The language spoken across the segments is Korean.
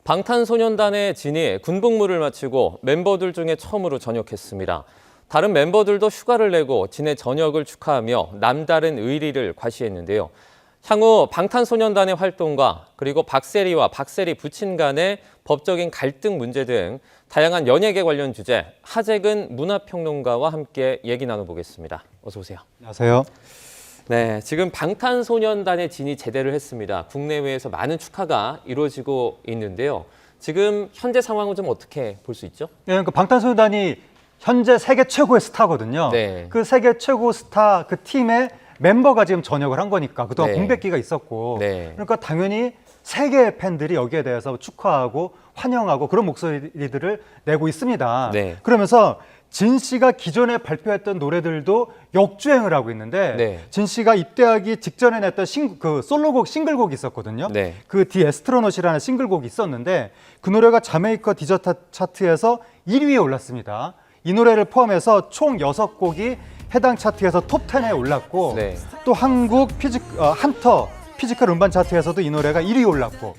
방탄소년단의 진이 군복무를 마치고 멤버들 중에 처음으로 전역했습니다. 다른 멤버들도 휴가를 내고 진의 전역을 축하하며 남다른 의리를 과시했는데요. 향후 방탄소년단의 활동과 그리고 박세리와 박세리 부친 간의 법적인 갈등 문제 등 다양한 연예계 관련 주제, 하재근 문화평론가와 함께 얘기 나눠보겠습니다. 어서 오세요. 안녕하세요. 네, 지금 방탄소년단의 진이 제대를 했습니다. 국내외에서 많은 축하가 이루어지고 있는데요. 지금 현재 상황은 좀 어떻게 볼 수 있죠? 네, 그러니까 방탄소년단이 현재 세계 최고의 스타거든요. 네. 그 세계 최고 스타 그 팀의 멤버가 지금 전역을 한 거니까 그동안 네. 공백기가 있었고 네. 그러니까 당연히 세계의 팬들이 여기에 대해서 축하하고 환영하고 그런 목소리들을 내고 있습니다. 네. 그러면서 진 씨가 기존에 발표했던 노래들도 역주행을 하고 있는데 네. 진 씨가 입대하기 직전에 냈던 그 솔로곡 싱글곡이 있었거든요. 네. 그 디 에스트로넛이라는 싱글곡이 있었는데 그 노래가 자메이카 디저트 차트에서 1위에 올랐습니다. 이 노래를 포함해서 총 6곡이 해당 차트에서 톱 10에 올랐고 네. 또 한국 한터 피지컬 음반 차트에서도 이 노래가 1위에 올랐고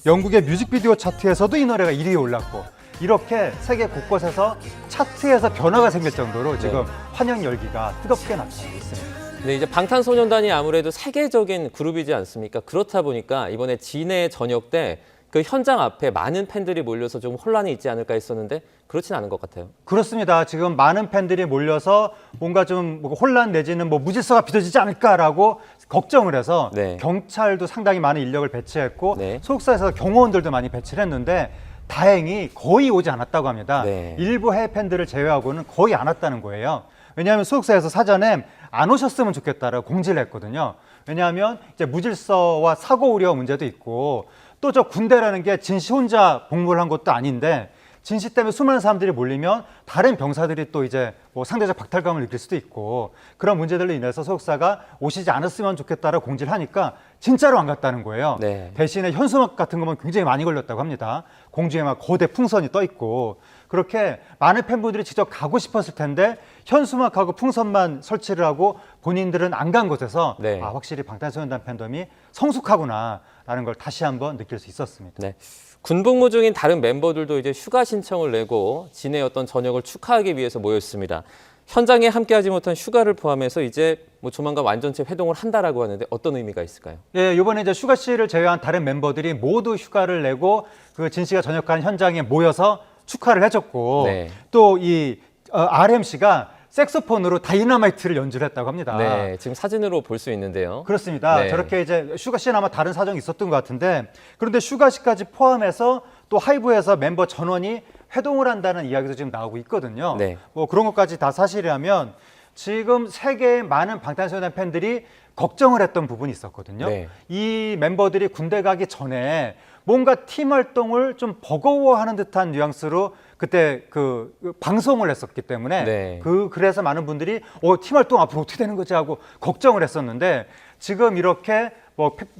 영국의 뮤직비디오 차트에서도 이 노래가 1위에 올랐고 이렇게 세계 곳곳에서 차트에서 변화가 생길 정도로 지금 환영 열기가 뜨겁게 나타나고 있습니다. 네, 이제 방탄소년단이 아무래도 세계적인 그룹이지 않습니까? 그렇다 보니까 이번에 진의 전역 때 그 현장 앞에 많은 팬들이 몰려서 좀 혼란이 있지 않을까 했었는데 그렇진 않은 것 같아요. 그렇습니다. 지금 많은 팬들이 몰려서 뭔가 좀 혼란 내지는 무질서가 빚어지지 않을까라고 걱정을 해서 네. 경찰도 상당히 많은 인력을 배치했고 네. 소속사에서 경호원들도 많이 배치를 했는데 다행히 거의 오지 않았다고 합니다. 네. 일부 해외 팬들을 제외하고는 거의 안 왔다는 거예요. 왜냐하면 소속사에서 사전에 안 오셨으면 좋겠다라고 공지를 했거든요. 왜냐하면 이제 무질서와 사고 우려 문제도 있고 또 저 군대라는 게 진 씨 혼자 복무를 한 것도 아닌데 진 씨 때문에 수많은 사람들이 몰리면 다른 병사들이 또 이제 상대적 박탈감을 느낄 수도 있고 그런 문제들로 인해서 소속사가 오시지 않았으면 좋겠다라고 공지를 하니까 진짜로 안 갔다는 거예요. 네. 대신에 현수막 같은 거면 굉장히 많이 걸렸다고 합니다. 공중에 막 거대 풍선이 떠 있고 그렇게 많은 팬분들이 직접 가고 싶었을 텐데 현수막하고 풍선만 설치를 하고 본인들은 안 간 곳에서 네. 확실히 방탄소년단 팬덤이 성숙하구나라는 걸 다시 한번 느낄 수 있었습니다. 네. 군복무 중인 다른 멤버들도 이제 휴가 신청을 내고 진의 어떤 전역을 축하하기 위해서 모였습니다. 현장에 함께하지 못한 휴가를 포함해서 이제 조만간 완전체 회동을 한다라고 하는데 어떤 의미가 있을까요? 예, 이번에 이제 슈가 씨를 제외한 다른 멤버들이 모두 휴가를 내고 그 진 씨가 전역한 현장에 모여서 축하를 해줬고 네. 또 이 RM 씨가 색소폰으로 다이너마이트를 연주를 했다고 합니다. 네, 지금 사진으로 볼 수 있는데요. 그렇습니다. 네. 저렇게 이제 슈가 씨는 아마 다른 사정이 있었던 것 같은데 그런데 슈가 씨까지 포함해서 또 하이브에서 멤버 전원이 회동을 한다는 이야기도 지금 나오고 있거든요. 네. 그런 것까지 다 사실이라면 지금 세계의 많은 방탄소년단 팬들이 걱정을 했던 부분이 있었거든요. 네. 이 멤버들이 군대 가기 전에 뭔가 팀 활동을 좀 버거워하는 듯한 뉘앙스로 그때 그 방송을 했었기 때문에 네. 그래서 많은 분들이 팀 활동 앞으로 어떻게 되는 거지 하고 걱정을 했었는데 지금 이렇게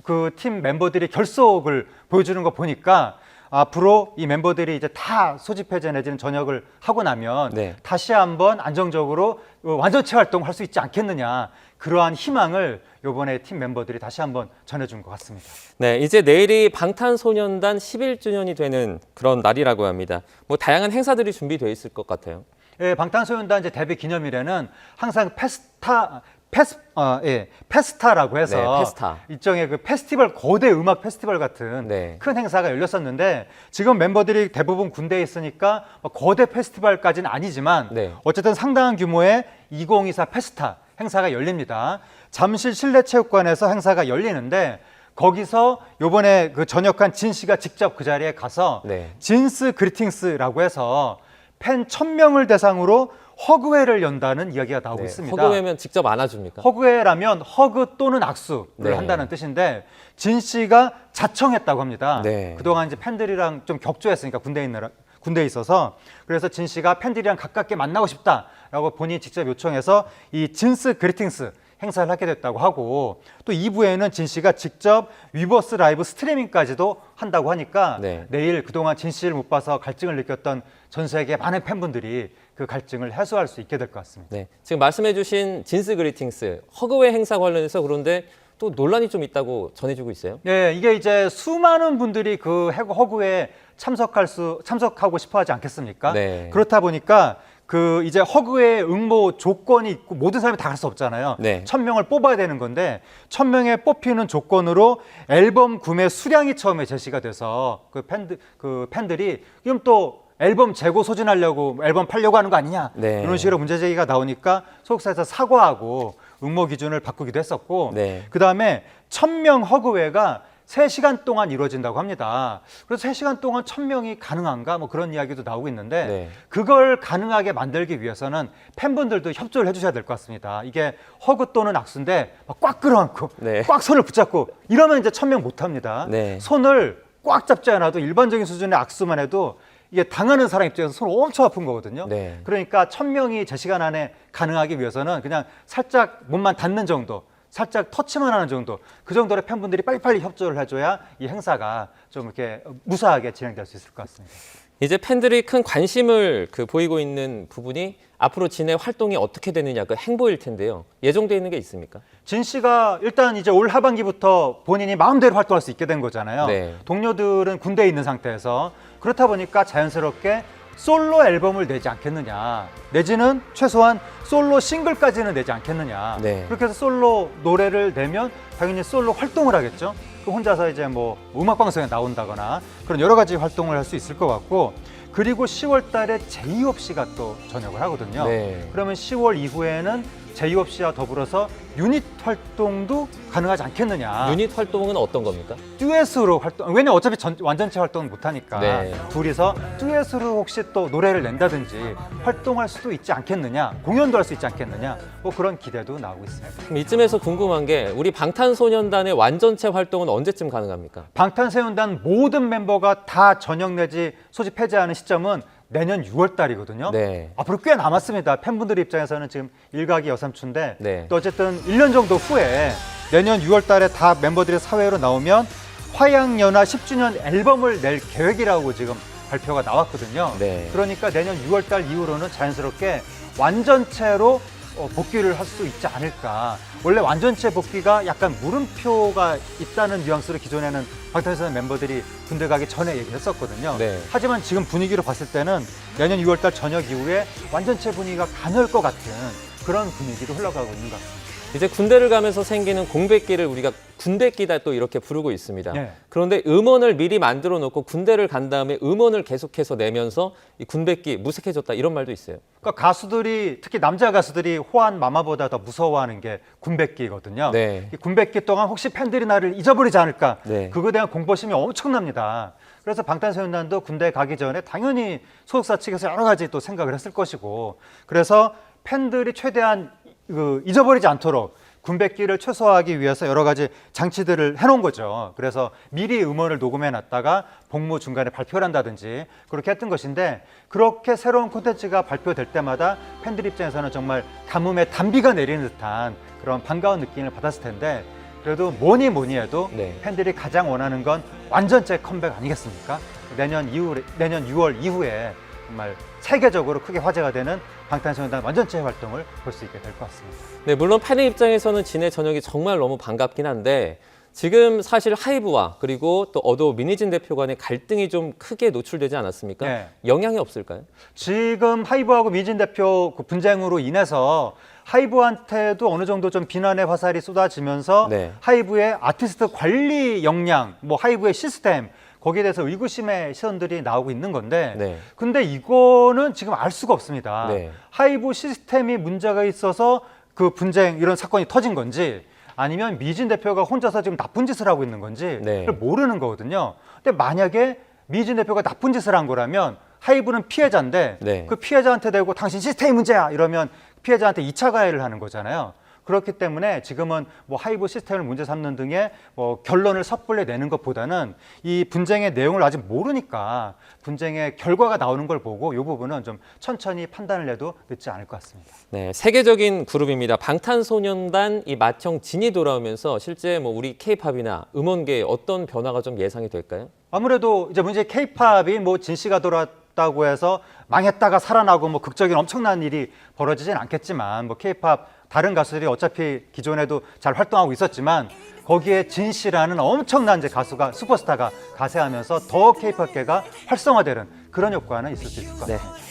그 팀 멤버들이 결속을 보여주는 거 보니까 앞으로 이 멤버들이 이제 다 소집 해제 내지는 전역을 하고 나면 네. 다시 한번 안정적으로 완전체 활동을 할 수 있지 않겠느냐 그러한 희망을 이번에 팀 멤버들이 다시 한번 전해준 것 같습니다. 네, 이제 내일이 방탄소년단 11주년이 되는 그런 날이라고 합니다. 다양한 행사들이 준비되어 있을 것 같아요. 예, 방탄소년단 이제 데뷔 기념일에는 항상 페스타라고 해서 네, 페스타. 일종의 그 페스티벌 거대 음악 페스티벌 같은 네. 큰 행사가 열렸었는데 지금 멤버들이 대부분 군대에 있으니까 거대 페스티벌까지는 아니지만 네. 어쨌든 상당한 규모의 2024 페스타 행사가 열립니다. 잠실 실내체육관에서 행사가 열리는데 거기서 요번에 그 전역한 진 씨가 직접 그 자리에 가서 네. 진스 그리팅스라고 해서 팬 1000명을 대상으로 허그회를 연다는 이야기가 나오고 네, 있습니다. 허그회면 직접 안아줍니까? 허그회라면 허그 또는 악수를 네. 한다는 뜻인데 진 씨가 자청했다고 합니다. 네. 그동안 이제 팬들이랑 좀 격조했으니까 군대에 있어서 그래서 진 씨가 팬들이랑 가깝게 만나고 싶다라고 본인이 직접 요청해서 이 진스 그리팅스 행사를 하게 됐다고 하고 또 2부에는 진 씨가 직접 위버스 라이브 스트리밍까지도 한다고 하니까 네. 내일 그동안 진 씨를 못 봐서 갈증을 느꼈던 전 세계 많은 팬분들이 그 갈증을 해소할 수 있게 될 것 같습니다. 네, 지금 말씀해주신 진스 그리팅스 허그웨 행사 관련해서 그런데 또 논란이 좀 있다고 전해지고 있어요. 네, 이게 이제 수많은 분들이 그 허그에 참석하고 싶어 하지 않겠습니까? 네. 그렇다 보니까 그 이제 허그의 응모 조건이 있고 모든 사람이 다 갈 수 없잖아요. 네. 1,000명을 뽑아야 되는 건데 1,000명에 뽑히는 조건으로 앨범 구매 수량이 처음에 제시가 돼서 그 팬들이 그럼 또 앨범 재고 소진하려고 앨범 팔려고 하는 거 아니냐 네. 이런 식으로 문제 제기가 나오니까 소속사에서 사과하고 응모 기준을 바꾸기도 했었고 네. 그다음에 1,000명 허그회가 3시간 동안 이루어진다고 합니다. 그래서 3시간 동안 1,000명이 가능한가 뭐 그런 이야기도 나오고 있는데 네. 그걸 가능하게 만들기 위해서는 팬분들도 협조를 해주셔야 될 것 같습니다. 이게 허그 또는 악수인데 막 꽉 끌어안고 네. 꽉 손을 붙잡고 이러면 이제 1,000명 못합니다. 네. 손을 꽉 잡지 않아도 일반적인 수준의 악수만 해도 이게 당하는 사람 입장에서 손 엄청 아픈 거거든요. 네. 그러니까 1,000명이 제 시간 안에 가능하기 위해서는 그냥 살짝 몸만 닿는 정도, 살짝 터치만 하는 정도, 그 정도의 팬분들이 빨리빨리 협조를 해줘야 이 행사가 좀 이렇게 무사하게 진행될 수 있을 것 같습니다. 이제 팬들이 큰 관심을 보이고 있는 부분이 앞으로 진의 활동이 어떻게 되느냐 그 행보일 텐데요. 예정돼 있는 게 있습니까? 진 씨가 일단 이제 올 하반기부터 본인이 마음대로 활동할 수 있게 된 거잖아요. 네. 동료들은 군대에 있는 상태에서 그렇다 보니까 자연스럽게 솔로 앨범을 내지 않겠느냐, 내지는 최소한 솔로 싱글까지는 내지 않겠느냐. 네. 그렇게 해서 솔로 노래를 내면 당연히 솔로 활동을 하겠죠. 그 혼자서 이제 뭐 음악 방송에 나온다거나 그런 여러 가지 활동을 할 수 있을 것 같고, 그리고 10월 달에 제이홉 씨가 또 전역을 하거든요. 네. 그러면 10월 이후에는 제이홉 씨와 더불어서 유닛 활동도 가능하지 않겠느냐. 유닛 활동은 어떤 겁니까? 듀엣으로 활동, 왜냐면 어차피 완전체 활동은 못하니까 네. 둘이서 듀엣으로 혹시 또 노래를 낸다든지 활동할 수도 있지 않겠느냐, 공연도 할 수 있지 않겠느냐, 뭐 그런 기대도 나오고 있습니다. 그럼 이쯤에서 궁금한 게 우리 방탄소년단의 완전체 활동은 언제쯤 가능합니까? 방탄소년단 모든 멤버가 다 전역 내지 소집 해제하는 시점은 내년 6월 달이거든요. 네. 앞으로 꽤 남았습니다. 팬분들 입장에서는 지금 일각이 여삼춘데 네. 또 어쨌든 1년 정도 후에 내년 6월 달에 다 멤버들이 사회로 나오면 화양연화 10주년 앨범을 낼 계획이라고 지금 발표가 나왔거든요. 네. 그러니까 내년 6월 달 이후로는 자연스럽게 완전체로 복귀를 할 수 있지 않을까. 원래 완전체 복귀가 약간 물음표가 있다는 뉘앙스로 기존에는 방탄소년단 멤버들이 군대 가기 전에 얘기를 했었거든요. 네. 하지만 지금 분위기로 봤을 때는 내년 6월 달 저녁 이후에 완전체 분위기가 가능할 것 같은 그런 분위기로 흘러가고 있는 것 같습니다. 이제 군대를 가면서 생기는 공백기를 우리가 군대끼다 또 이렇게 부르고 있습니다. 네. 그런데 음원을 미리 만들어 놓고 군대를 간 다음에 음원을 계속해서 내면서 이 군백기 무색해졌다 이런 말도 있어요. 그러니까 가수들이, 특히 남자 가수들이 호환 마마보다 더 무서워하는 게 군백기거든요. 네. 이 군백기 동안 혹시 팬들이 나를 잊어버리지 않을까. 네. 그거에 대한 공포심이 엄청납니다. 그래서 방탄소년단도 군대 가기 전에 당연히 소속사 측에서 여러 가지 또 생각을 했을 것이고, 그래서 팬들이 최대한 잊어버리지 않도록 군백기를 최소화하기 위해서 여러 가지 장치들을 해놓은 거죠. 그래서 미리 음원을 녹음해 놨다가 복무 중간에 발표를 한다든지 그렇게 했던 것인데, 그렇게 새로운 콘텐츠가 발표될 때마다 팬들 입장에서는 정말 가뭄에 단비가 내리는 듯한 그런 반가운 느낌을 받았을 텐데, 그래도 뭐니 해도 네. 팬들이 가장 원하는 건 완전체 컴백 아니겠습니까? 내년 6월 이후에 정말 세계적으로 크게 화제가 되는 방탄소년단 완전체 활동을 볼 수 있게 될 것 같습니다. 네, 물론 팬의 입장에서는 진의 전역이 정말 너무 반갑긴 한데 지금 사실 하이브와 그리고 또 어도 민희진 대표 간의 갈등이 좀 크게 노출되지 않았습니까? 네. 영향이 없을까요? 지금 하이브하고 민희진 대표 그 분쟁으로 인해서 하이브한테도 어느 정도 좀 비난의 화살이 쏟아지면서 네. 하이브의 아티스트 관리 역량, 뭐 하이브의 시스템, 거기에 대해서 의구심의 시선들이 나오고 있는 건데, 네. 근데 이거는 지금 알 수가 없습니다. 네. 하이브 시스템이 문제가 있어서 그 분쟁, 이런 사건이 터진 건지, 아니면 미진 대표가 혼자서 지금 나쁜 짓을 하고 있는 건지 네. 그걸 모르는 거거든요. 근데 만약에 미진 대표가 나쁜 짓을 한 거라면 하이브는 피해자인데 네. 그 피해자한테 대고 당신 시스템이 문제야 이러면 피해자한테 2차 가해를 하는 거잖아요. 그렇기 때문에 지금은 뭐 하이브 시스템을 문제 삼는 등의 뭐 결론을 섣불리 내는 것보다는 이 분쟁의 내용을 아직 모르니까 분쟁의 결과가 나오는 걸 보고 이 부분은 좀 천천히 판단을 해도 늦지 않을 것 같습니다. 네, 세계적인 그룹입니다. 방탄소년단 이 맏형 진이 돌아오면서 실제 뭐 우리 K-팝이나 음원계에 어떤 변화가 좀 예상이 될까요? 아무래도 이제 문제 K-팝이 뭐 진 씨가 돌아왔다고 해서 망했다가 살아나고 뭐 극적인 엄청난 일이 벌어지진 않겠지만 뭐 K-팝 다른 가수들이 어차피 기존에도 잘 활동하고 있었지만 거기에 진 씨라는 엄청난 이제 가수가 슈퍼스타가 가세하면서 더 케이팝계가 활성화되는 그런 효과는 있을 수 있을 것 같습니다. 네.